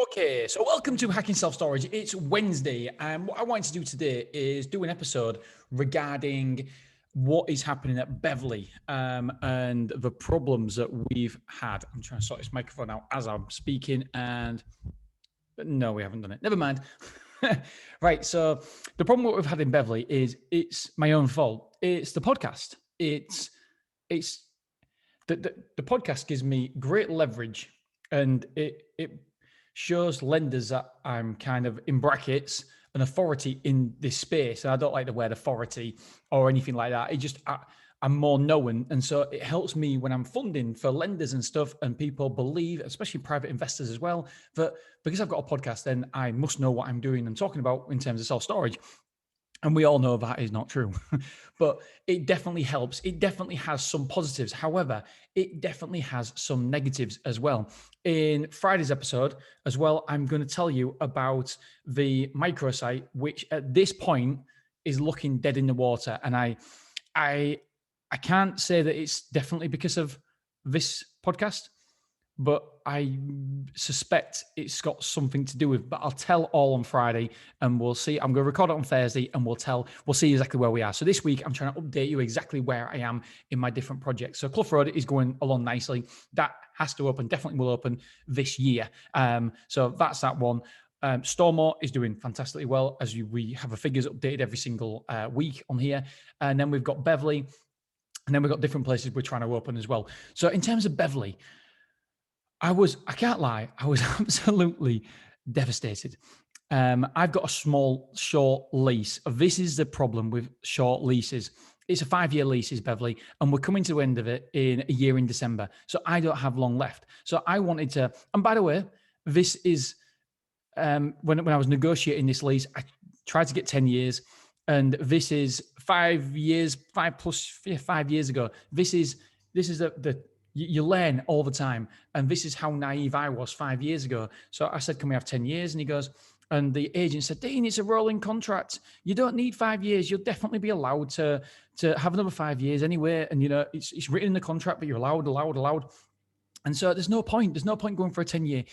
Okay, so welcome to Hacking Self Storage. It's Wednesday, and what I wanted to do today is do an episode regarding what is happening at Beverly and the problems that we've had. I'm trying to sort this microphone out as I'm speaking, and no, we haven't done it. Never mind. Right, so the problem what we've had in Beverly is it's my own fault. It's the podcast. It's the podcast gives me great leverage, and it shows lenders that I'm kind of in brackets an authority in this space. And I don't like the word authority or anything like that. It just I'm more known, and so it helps me when I'm funding for lenders and stuff. And people believe, especially private investors as well, that because I've got a podcast, then I must know what I'm doing and talking about in terms of self storage. And we all know that is not true, but it definitely helps. It definitely has some positives. However, it definitely has some negatives as well. In Friday's episode as well, I'm going to tell you about the microsite, which at this point is looking dead in the water. And I can't say that it's definitely because of this podcast, but I suspect it's got something to do with, but I'll tell all on Friday and we'll see. I'm going to record it on Thursday and we'll see exactly where we are. So this week, I'm trying to update you exactly where I am in my different projects. So Clough Road is going along nicely. That has to open, definitely will open this year. So that's that one. Stormore is doing fantastically well, as we have a figures updated every single week on here. And then we've got Beverly, and then we've got different places we're trying to open as well. So in terms of Beverly, I can't lie, I was absolutely devastated. I've got a small, short lease. This is the problem with short leases. It's a 5-year lease, is Beverly, and we're coming to the end of it in a year in December. So I don't have long left. So I wanted to, and by the way, this is, when I was negotiating this lease, I tried to get 10 years, and this is 5 years, 5 years ago. This is you learn all the time. And this is how naive I was 5 years ago. So I said, can we have 10 years? And he goes, and the agent said, Dean, it's a rolling contract. You don't need 5 years. You'll definitely be allowed to have another 5 years anyway. And, it's written in the contract, but you're allowed. And so there's no point going for a 10-year.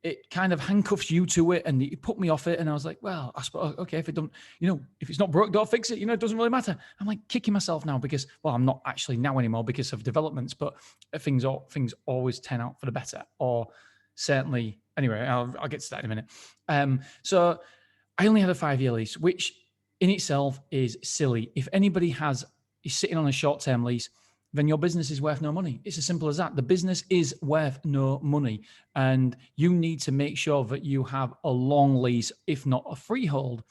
It kind of handcuffs you to it, and it put me off it. And I was like, well, I suppose, okay, if it's not broke, don't fix it. It doesn't really matter. I'm like kicking myself now because, well, I'm not actually now anymore because of developments, but things always turn out for the better, or certainly, anyway, I'll get to that in a minute. So I only had a 5-year lease, which in itself is silly. If anybody is sitting on a short-term lease, then your business is worth no money. It's as simple as that. The business is worth no money. And you need to make sure that you have a long lease, if not a freehold.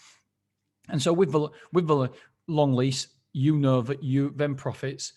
And so with the long lease, that then profits,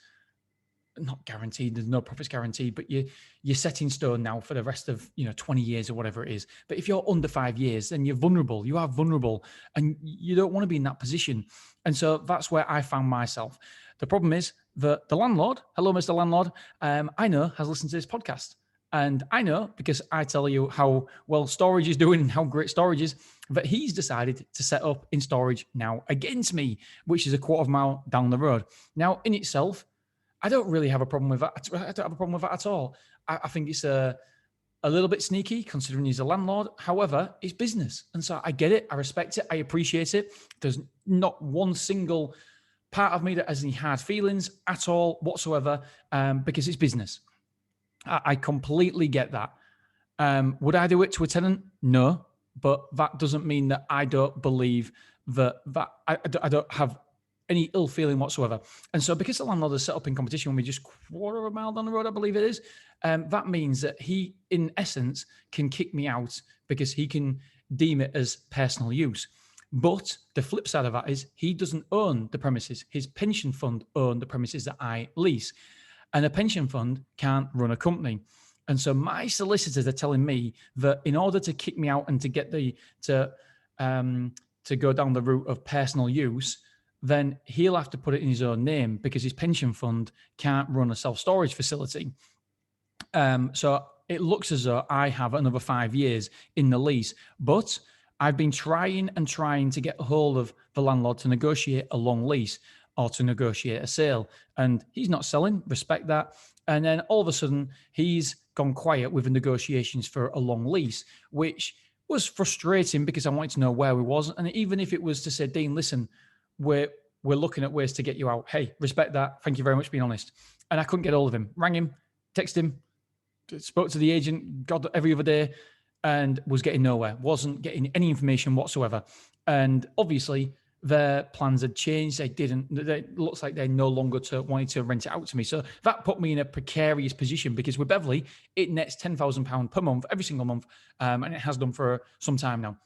not guaranteed, there's no profits guaranteed, but you're set in stone now for the rest of 20 years or whatever it is. But if you're under 5 years, then you're vulnerable. You are vulnerable, and you don't want to be in that position. And so that's where I found myself. The problem is that the landlord, hello, Mr. Landlord, I know has listened to this podcast. And I know, because I tell you how well storage is doing and how great storage is, that he's decided to set up in storage now against me, which is a quarter of a mile down the road. Now, in itself, I don't really have a problem with that. I don't have a problem with that at all. I think it's a little bit sneaky considering he's a landlord. However, it's business. And so I get it. I respect it. I appreciate it. There's not one single part of me that has any hard feelings at all whatsoever, because it's business. I completely get that. Would I do it to a tenant? No, but that doesn't mean that I don't believe that I don't have any ill feeling whatsoever. And so because the landlord is set up in competition with me just quarter of a mile down the road, I believe it is, that means that he, in essence, can kick me out because he can deem it as personal use. But the flip side of that is he doesn't own the premises. His pension fund own the premises that I lease. And a pension fund can't run a company. And so my solicitors are telling me that in order to kick me out and to get to go down the route of personal use, then he'll have to put it in his own name because his pension fund can't run a self-storage facility. So it looks as though I have another 5 years in the lease, but I've been trying to get a hold of the landlord to negotiate a long lease or to negotiate a sale, and he's not selling. Respect that. And then all of a sudden, he's gone quiet with the negotiations for a long lease, which was frustrating because I wanted to know where we was. And even if it was to say, Dean, listen, we're looking at ways to get you out. Hey, respect that. Thank you very much for being honest. And I couldn't get hold of him. Rang him, texted him, spoke to the agent, God, every other day, and was getting nowhere. Wasn't getting any information whatsoever. And obviously, their plans had changed. It looks like they no longer wanted to rent it out to me. So that put me in a precarious position because with Beverly, it nets £10,000 per month, every single month. And it has done for some time now.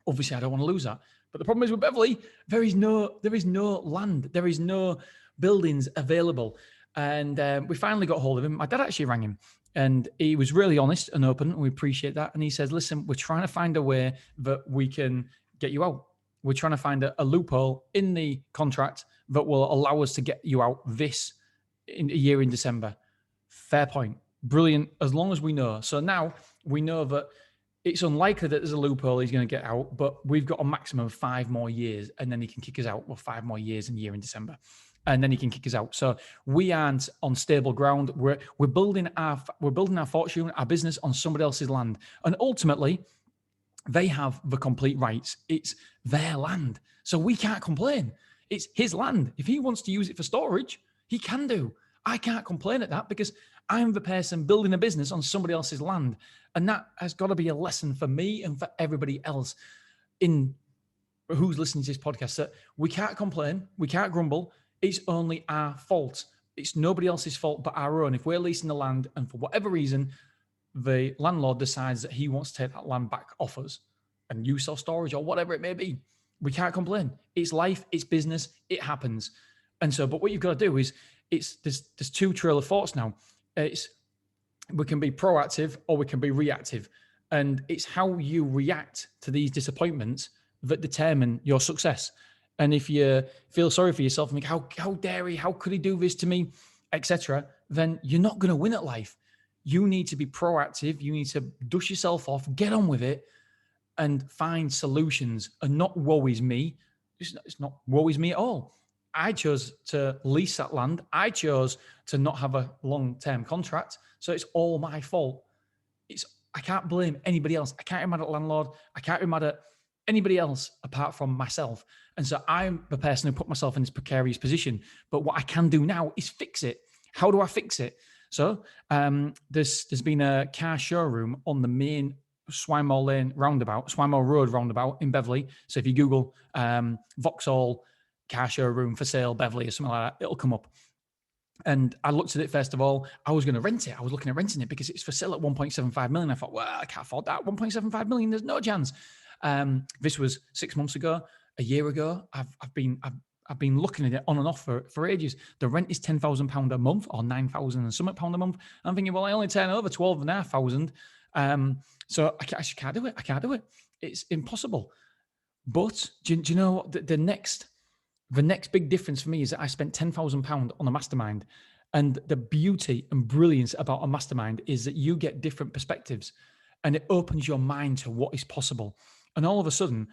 Obviously, I don't want to lose that. But the problem is with Beverly, there is no land. There is no buildings available. And we finally got hold of him. My dad actually rang him. And he was really honest and open, and we appreciate that. And he says, listen, we're trying to find a way that we can get you out. We're trying to find a loophole in the contract that will allow us to get you out this in a year in December. Fair point. Brilliant, as long as we know. So now we know that it's unlikely that there's a loophole he's going to get out, but we've got a maximum of 5 more years, and then he can kick us out. Well, 5 more years in a year in December. And then he can kick us out. So we aren't on stable ground. We're building our fortune, our business on somebody else's land. And ultimately, they have the complete rights. It's their land. So we can't complain. It's his land. If he wants to use it for storage, he can do. I can't complain at that because I'm the person building a business on somebody else's land. And that has got to be a lesson for me and for everybody else in who's listening to this podcast, that we can't complain. We can't grumble. It's only our fault. It's nobody else's fault but our own. If we're leasing the land and for whatever reason, the landlord decides that he wants to take that land back off us and use self-storage or whatever it may be, we can't complain. It's life, it's business, it happens. And so, but what you've got to do is, there's 2 trail of thoughts now. We can be proactive or we can be reactive. And it's how you react to these disappointments that determine your success. And if you feel sorry for yourself and think, how dare he, how could he do this to me, etc., then you're not going to win at life. You need to be proactive. You need to dust yourself off, get on with it, and find solutions. And not woe is me. It's not woe is me at all. I chose to lease that land. I chose to not have a long-term contract. So it's all my fault. I can't blame anybody else. I can't be mad at the landlord. I can't be mad at anybody else apart from myself. And so I'm the person who put myself in this precarious position. But what I can do now is fix it. How do I fix it? So there's been a car showroom on the main Swinemore Road roundabout in Beverly. So if you Google Vauxhall car showroom for sale Beverly or something like that, it'll come up. And I looked at it first of all. I was going to rent it. I was looking at renting it because it's for sale at 1.75 million. I thought, well, I can't afford that. 1.75 million, there's no chance. This was 6 months ago, a year ago. I've been looking at it on and off for ages. The rent is £10,000 a month or £9,000 and something pound a month. I'm thinking, well, I only turn over 12,500. So I just can't do it. I can't do it. It's impossible. But do you know what? The next big difference for me is that I spent £10,000 on a mastermind. And the beauty and brilliance about a mastermind is that you get different perspectives and it opens your mind to what is possible. And all of a sudden,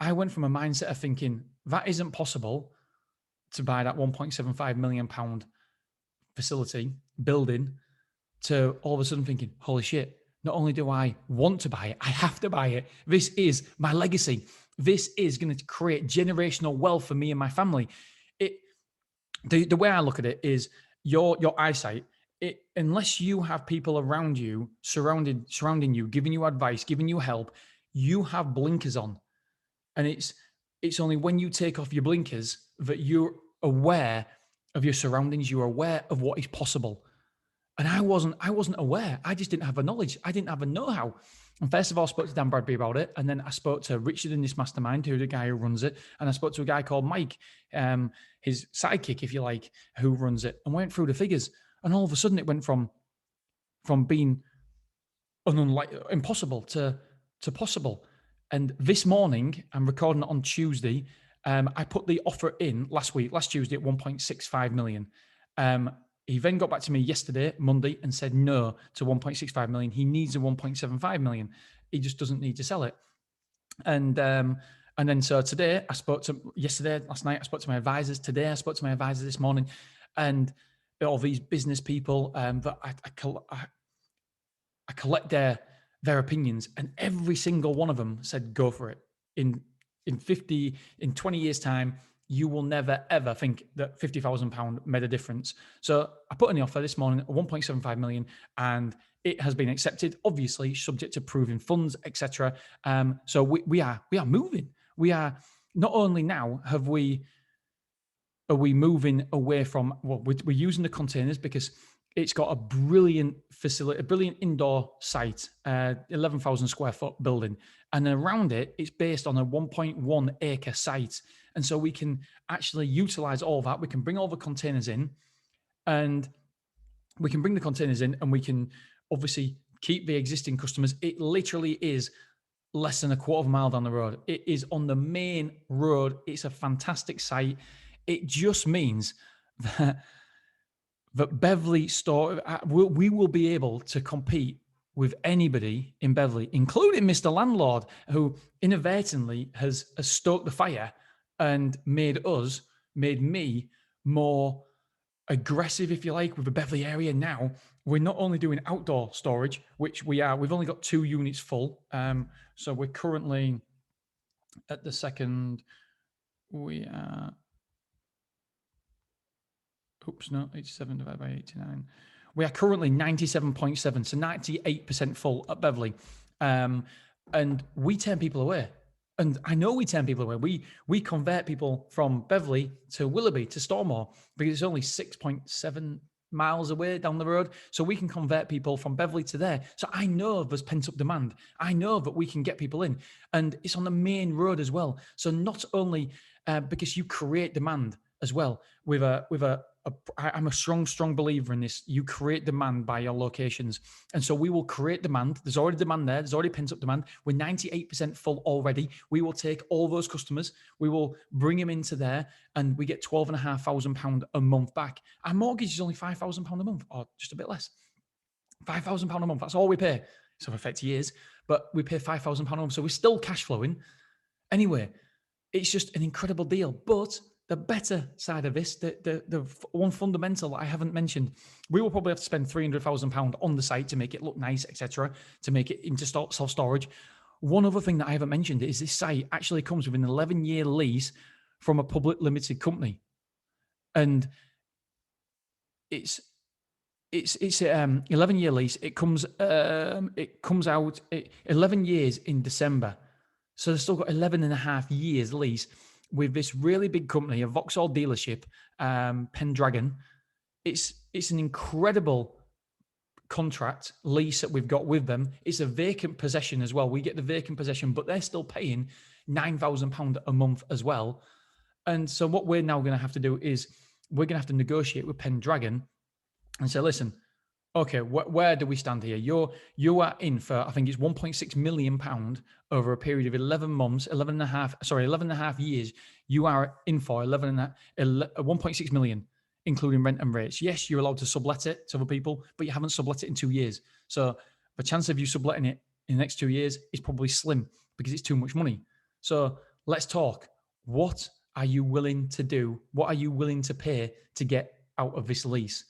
I went from a mindset of thinking that isn't possible to buy that £1.75 million facility building to all of a sudden thinking, holy shit, not only do I want to buy it, I have to buy it. This is my legacy. This is going to create generational wealth for me and my family. The way I look at it is your eyesight. Unless you have people around you, surrounding you, giving you advice, giving you help, you have blinkers on. And it's only when you take off your blinkers that you're aware of your surroundings, you're aware of what is possible. And I wasn't aware. I just didn't have the knowledge. I didn't have the know-how. And first of all, I spoke to Dan Bradbury about it. And then I spoke to Richard in this mastermind, who's the guy who runs it. And I spoke to a guy called Mike, his sidekick, if you like, who runs it, and went through the figures. And all of a sudden it went from being impossible to possible. And this morning, I'm recording it on Tuesday. I put the offer in last Tuesday at 1.65 million. He then got back to me yesterday, Monday, and said no to 1.65 million. He needs a 1.75 million. He just doesn't need to sell it. And then so today, last night, I spoke to my advisors. Today, I spoke to my advisors this morning, and all these business people that I collect their opinions, and every single one of them said, go for it. In 20 years time, you will never ever think that £50,000 made a difference. So I put in the offer this morning at 1.75 million, and it has been accepted, obviously subject to proving funds, etc. So we are moving. We are not only now are we moving away from, well, we're using the containers because it's got a brilliant facility, a brilliant indoor site, 11,000 square foot building. And around it, it's based on a 1.1 acre site. And so we can actually utilize all that. We can bring all the containers in, and we can obviously keep the existing customers. It literally is less than a quarter of a mile down the road. It is on the main road. It's a fantastic site. It just means that Beverly store, we will be able to compete with anybody in Beverly, including Mr. Landlord, who inadvertently has stoked the fire and made me more aggressive, if you like, with the Beverly area. Now we're not only doing outdoor storage, which we've only got 2 units full. So we're currently at the second, we are, oops, no, 87 divided by 89. We are currently 97.7, so 98% full at Beverly. And we turn people away. And I know we turn people away. We convert people from Beverly to Willoughby to Stormore because it's only 6.7 miles away down the road. So we can convert people from Beverly to there. So I know there's pent-up demand. I know that we can get people in. And it's on the main road as well. So not only because you create demand as well I'm a strong believer in this. You create demand by your locations. And so we will create demand. There's already demand there. There's already pent up demand. We're 98% full already. We will take all those customers. We will bring them into there, and we get £12,500 a month back. Our mortgage is only £5,000 a month, or just a bit less. £5,000 a month. That's all we pay. It's over 30 years, but we pay £5,000 a month. So we're still cash flowing. Anyway, it's just an incredible deal. But the better side of this, the one fundamental that I haven't mentioned, we will probably have to spend £300,000 on the site to make it look nice, etc., to make it into self-storage. One other thing that I haven't mentioned is this site actually comes with an 11-year lease from a public limited company, and it's 11-year lease. It comes out 11 years in December, so they've still got 11 and a half years lease with this really big company, a Vauxhall dealership, Pendragon. It's an incredible contract lease that we've got with them. It's a vacant possession as well. We get the vacant possession, but they're still paying £9,000 a month as well. And so what we're now going to have to do is we're going to have to negotiate with Pendragon and say, listen, okay, where do we stand here? You are in for, I think it's £1.6 million over a period of 11 and a half years. You are in for 1.6 million, including rent and rates. Yes, you're allowed to sublet it to other people, but you haven't sublet it in 2 years. So the chance of you subletting it in the next 2 years is probably slim because it's too much money. So let's talk. What are you willing to do? What are you willing to pay to get out of this lease?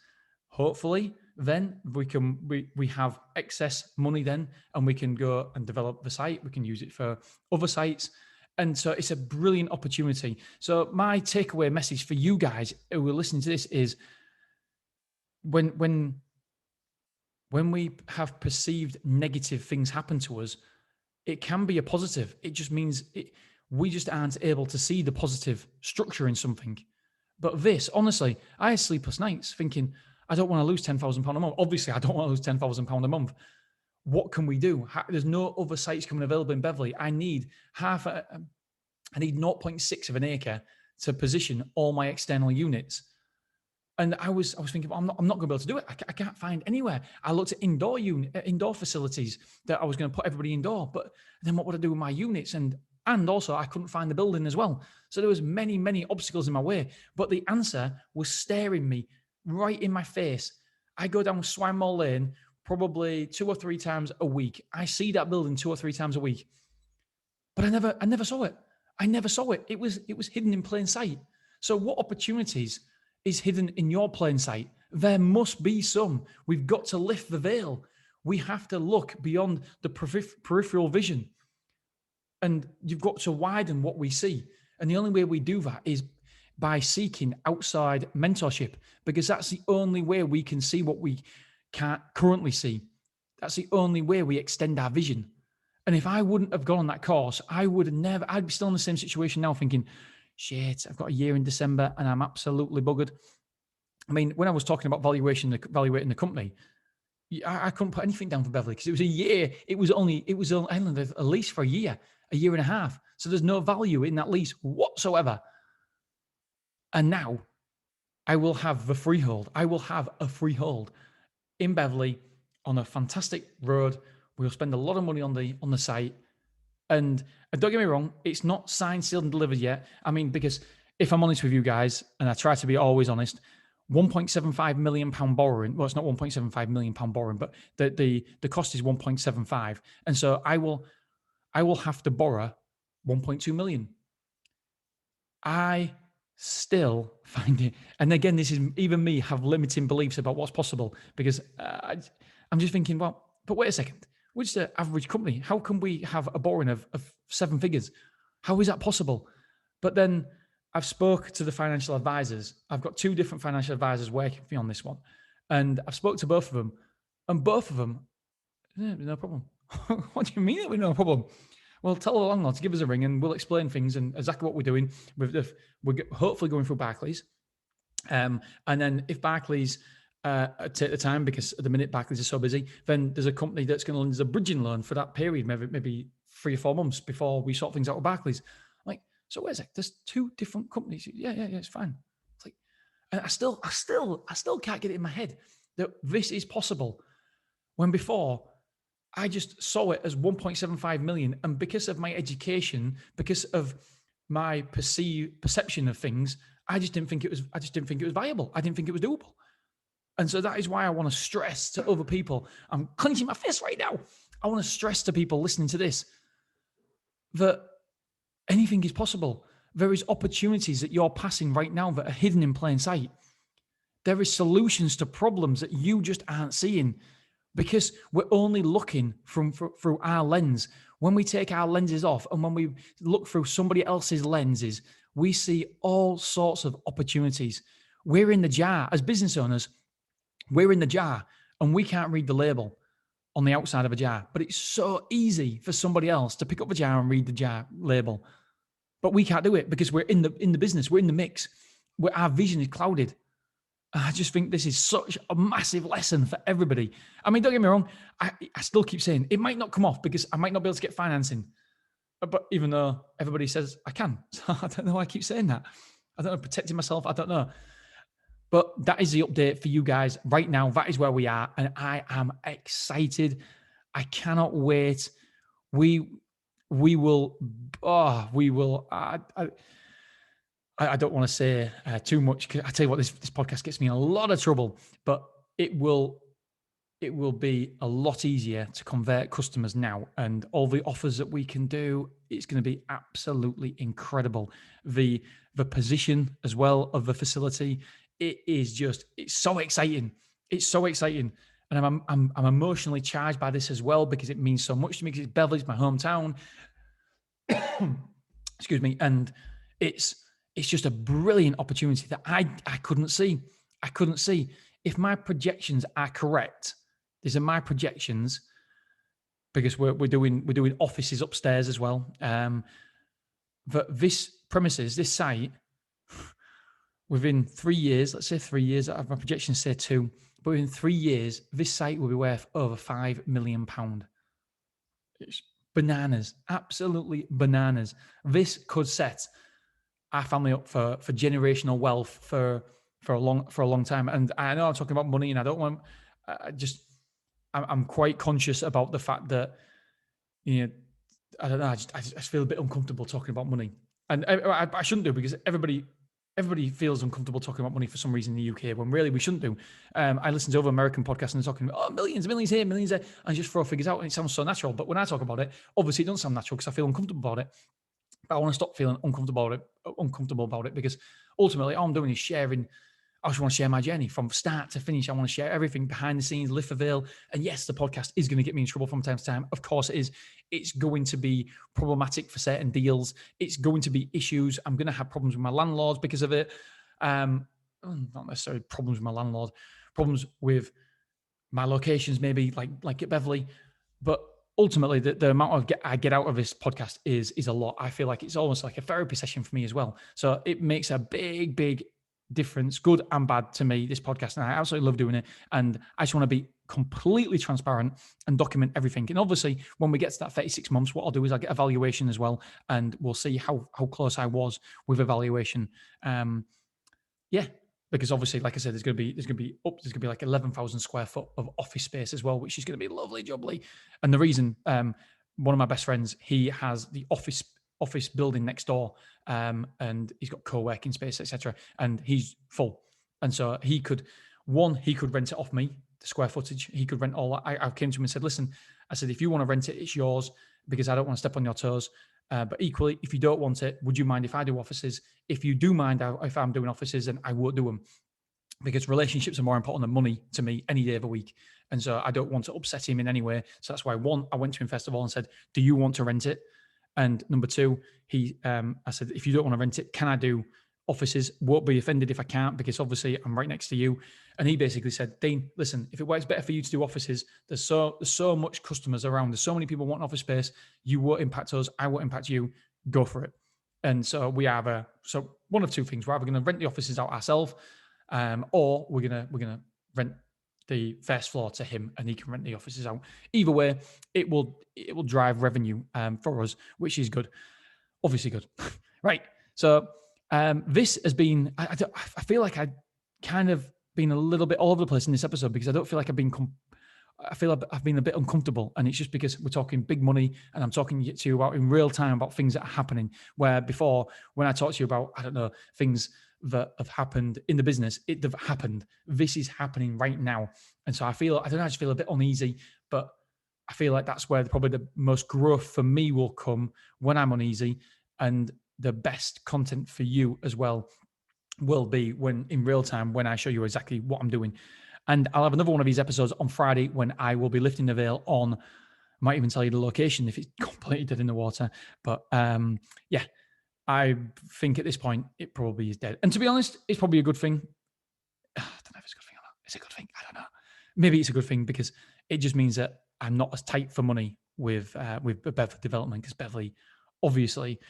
Hopefully, then we have excess money then, and we can go and develop the site. We can use it for other sites. And so it's a brilliant opportunity. So my takeaway message for you guys who are listening to this is when we have perceived negative things happen to us, it can be a positive. It just means we just aren't able to see the positive structure in something. But this, honestly, I had sleepless nights thinking, I don't want to lose £10,000 a month. Obviously, I don't want to lose £10,000 a month. What can we do? There's no other sites coming available in Beverly. I need 0.6 of an acre to position all my external units. And I was thinking, well, I'm not going to be able to do it. I can't find anywhere. I looked at indoor facilities that I was going to put everybody indoor, but then what would I do with my units? And also I couldn't find the building as well. So there was many obstacles in my way, but the answer was staring me right in my face. I go down Swanmore Lane probably 2 or 3 times a week. I see that building 2 or 3 times a week, but I never saw it. I never saw it. It was hidden in plain sight. So what opportunities is hidden in your plain sight? There must be some. We've got to lift the veil. We have to look beyond the peripheral vision. And you've got to widen what we see. And the only way we do that is by seeking outside mentorship, because that's the only way we can see what we can't currently see. That's the only way we extend our vision. And if I wouldn't have gone on that course, I'd be still in the same situation now thinking, shit, I've got a year in December and I'm absolutely buggered. I mean, when I was talking about evaluating the company, I couldn't put anything down for Beverly because it was a year. It was only a lease for a year and a half. So there's no value in that lease whatsoever. And now I will have the freehold. I will have a freehold in Beverly on a fantastic road. We'll spend a lot of money on the site. And don't get me wrong, it's not signed, sealed, and delivered yet. I mean, because if I'm honest with you guys, and I try to be always honest, £1.75 million borrowing. Well, it's not £1.75 million borrowing, but the cost is 1.75. And so I will have to borrow 1.2 million. I still find it, and again, this is even me have limiting beliefs about what's possible, because I'm just thinking, well, but wait a second, we're just an average company. How can we have a borrowing of 7 figures? How is that possible? But then I've spoke to the financial advisors. I've got 2 different financial advisors working for me on this one. And I've spoke to both of them. And both of them, no problem. What do you mean it no problem? Well, tell the landlord to give us a ring and we'll explain things and exactly what we're doing. We're hopefully going through Barclays. And then if Barclays take the time, because at the minute Barclays are so busy, then there's a company that's going to lend us a bridging loan for that period, maybe 3 or 4 months before we sort things out with Barclays. I'm like, so wait a sec, there's 2 different companies. Yeah, it's fine. It's like, and I still can't get it in my head that this is possible. When before, I just saw it as 1.75 million. And because of my education, because of my perception of things, I just didn't think it was viable. I didn't think it was doable. And so that is why I want to stress to other people. I'm clenching my fist right now. I want to stress to people listening to this that anything is possible. There is opportunities that you're passing right now that are hidden in plain sight. There is solutions to problems that you just aren't seeing, because we're only looking through our lens. When we take our lenses off and when we look through somebody else's lenses, we see all sorts of opportunities. We're in the jar. As business owners, we're in the jar and we can't read the label on the outside of a jar. But it's so easy for somebody else to pick up the jar and read the jar label. But we can't do it because we're in the business. We're in the mix. Our vision is clouded. I just think this is such a massive lesson for everybody. I mean, don't get me wrong. I still keep saying it might not come off because I might not be able to get financing. But even though everybody says I can. So I don't know why I keep saying that. I don't know, protecting myself. I don't know. But that is the update for you guys right now. That is where we are. And I am excited. I cannot wait. We will. I don't want to say too much. I tell you what, this podcast gets me in a lot of trouble, but it will be a lot easier to convert customers now, and all the offers that we can do, it's going to be absolutely incredible. The position as well of the facility, it's so exciting. It's so exciting, and I'm emotionally charged by this as well because it means so much to me. Because it's Beverly's my hometown. Excuse me, and it's just a brilliant opportunity that I couldn't see. I couldn't see. If my projections are correct, these are my projections, because we're doing offices upstairs as well. But this premises, this site, within 3 years, let's say 3 years, my projections say 2, but within 3 years, this site will be worth over £5 million. It's bananas, absolutely bananas. This could set our family up for generational wealth for a long time. And I know I'm talking about money, and I don't want. I'm quite conscious about the fact that, you know, I don't know. I just feel a bit uncomfortable talking about money, and I shouldn't do, because everybody feels uncomfortable talking about money for some reason in the UK, when really we shouldn't do. I listen to other American podcasts and they're talking about, millions here, millions there, and just throw figures out, and it sounds so natural. But when I talk about it, obviously it doesn't sound natural because I feel uncomfortable about it. But I want to stop feeling uncomfortable about it, because ultimately all I'm doing is sharing I just want to share my journey from start to finish. I want to share everything behind the scenes, live for veil. And yes, the podcast is going to get me in trouble from time to time. Of course it is. It's going to be problematic for certain deals. It's going to be issues. I'm going to have problems with my landlords because of it. Not necessarily problems with my landlord, problems with my locations, maybe like at Beverly. But ultimately, the amount I get out of this podcast is a lot. I feel like it's almost like a therapy session for me as well. So it makes a big difference, good and bad, to me, this podcast. And I absolutely love doing it. And I just want to be completely transparent and document everything. And obviously, when we get to that 36 months, what I'll do is I'll get evaluation as well. And we'll see how close I was with evaluation. Yeah, because obviously, like I said, there's going to be like 11,000 square foot of office space as well, which is going to be lovely jubbly. And the reason, one of my best friends, he has the office building next door, and he's got co-working space, etc. And he's full, and so he could rent it off me, the square footage. He could rent all that. I came to him and said, listen, I said, if you want to rent it, it's yours, because I don't want to step on your toes. But equally, if you don't want it, would you mind if I do offices? If you do mind if I'm doing offices, then I won't do them, because relationships are more important than money to me any day of the week. And so I don't want to upset him in any way. So that's why, one, I went to him first of all and said, do you want to rent it? And number two, I said, if you don't want to rent it, can I do offices? Won't be offended if I can't, because obviously I'm right next to you. And he basically said, Dean, listen, if it works better for you to do offices, there's so much customers around. There's so many people wanting office space. You won't impact us. I won't impact you. Go for it. And so we have so one of two things. We're either going to rent the offices out ourselves, or we're gonna rent the first floor to him, and he can rent the offices out. Either way, it will drive revenue for us, which is good. Obviously good. Right. So this has been, I feel like I kind of been a little bit all over the place in this episode, because I don't feel like I feel I've been a bit uncomfortable, and it's just because we're talking big money, and I'm talking to you about in real time about things that are happening, where before, when I talked to you about, I don't know, things that have happened in the business, it have happened. This is happening right now. And so I just feel a bit uneasy, but I feel like that's where probably the most growth for me will come, when I'm uneasy, and the best content for you as well will be when in real time, when I show you exactly what I'm doing. And I'll have another one of these episodes on Friday when I will be lifting the veil on, I might even tell you the location if it's completely dead in the water. But yeah, I think at this point, it probably is dead. And to be honest, it's probably a good thing. I don't know if it's a good thing or not. It's a good thing. I don't know. Maybe it's a good thing, because it just means that I'm not as tight for money with Beverly Development, because Beverly, obviously,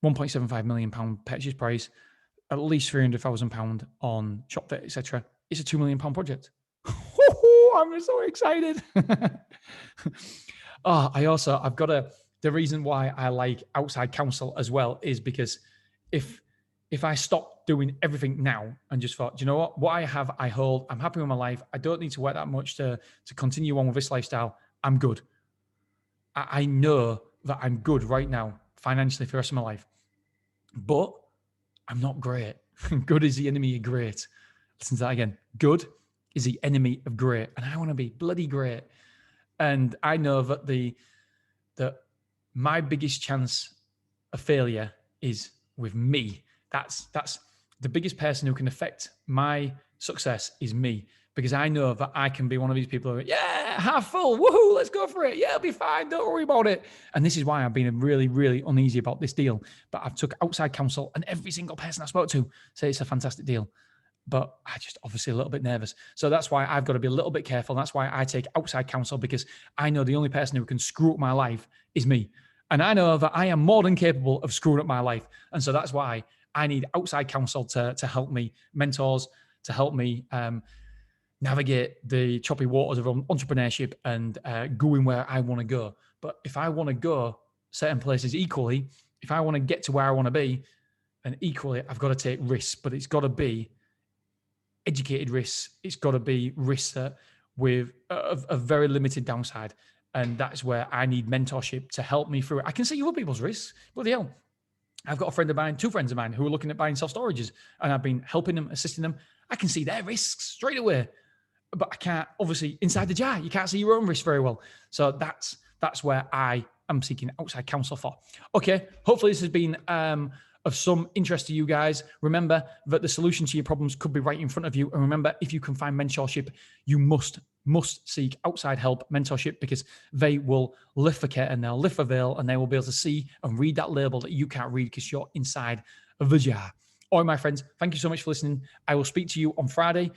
£1.75 million purchase price, at least £300,000 on shop fit, etc. It's a £2 million project. I'm so excited. The reason why I like outside counsel as well is because if I stop doing everything now and just thought, do you know what I have, I hold, I'm happy with my life, I don't need to work that much to continue on with this lifestyle, I'm good. I know that I'm good right now financially for the rest of my life, but I'm not great. Good is the enemy of great. Listen to that again. Good is the enemy of great. And I want to be bloody great. And I know that my biggest chance of failure is with me. That's the biggest person who can affect my success is me, because I know that I can be one of these people who are, yeah, half full, woohoo, let's go for it. Yeah, it'll be fine. Don't worry about it. And this is why I've been really, really uneasy about this deal. But I've took outside counsel, and every single person I spoke to say it's a fantastic deal. But I just obviously a little bit nervous. So that's why I've got to be a little bit careful. That's why I take outside counsel, because I know the only person who can screw up my life is me. And I know that I am more than capable of screwing up my life. And so that's why I need outside counsel to help me, mentors to help me navigate the choppy waters of entrepreneurship and going where I want to go. But if I want to go certain places equally, if I want to get to where I want to be, and equally, I've got to take risks, but it's got to be educated risks. It's got to be risks with a very limited downside. And that's where I need mentorship to help me through it. I can see other people's risks. Bloody hell. I've got two friends of mine who are looking at buying self-storages, and I've been helping them, assisting them. I can see their risks straight away, but I can't, obviously, inside the jar, you can't see your own risks very well. So that's where I am seeking outside counsel for. Okay, hopefully this has been a of some interest to you guys, remember that the solution to your problems could be right in front of you. And remember, if you can find mentorship, you must seek outside help, mentorship, because they will lift the curtain, they'll lift the veil, and they will be able to see and read that label that you can't read because you're inside of the jar. All right, my friends, thank you so much for listening. I will speak to you on Friday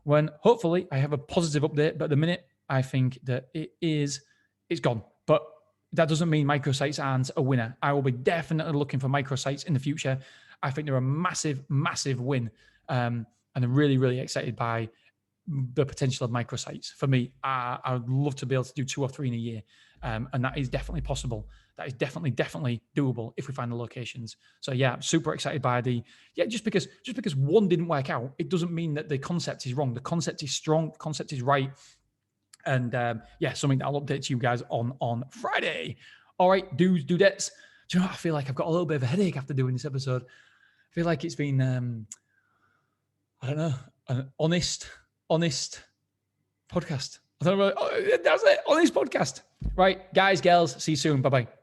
when hopefully I have a positive update. But at the minute, I think that it's gone. But that doesn't mean microsites aren't a winner. I will be definitely looking for microsites in the future. I think they're a massive, massive win. And I'm really, really excited by the potential of microsites. For me, I would love to be able to do 2 or 3 in a year. And that is definitely possible. That is definitely doable if we find the locations. So yeah, I'm super excited by just because one didn't work out, it doesn't mean that the concept is wrong. The concept is strong, the concept is right. And something that I'll update to you guys on Friday. All right, dudes, dudettes. Do you know what? I feel like I've got a little bit of a headache after doing this episode. I feel like it's been, I don't know, an honest podcast. I don't know. That's it. Honest podcast. Right, guys, girls, see you soon. Bye-bye.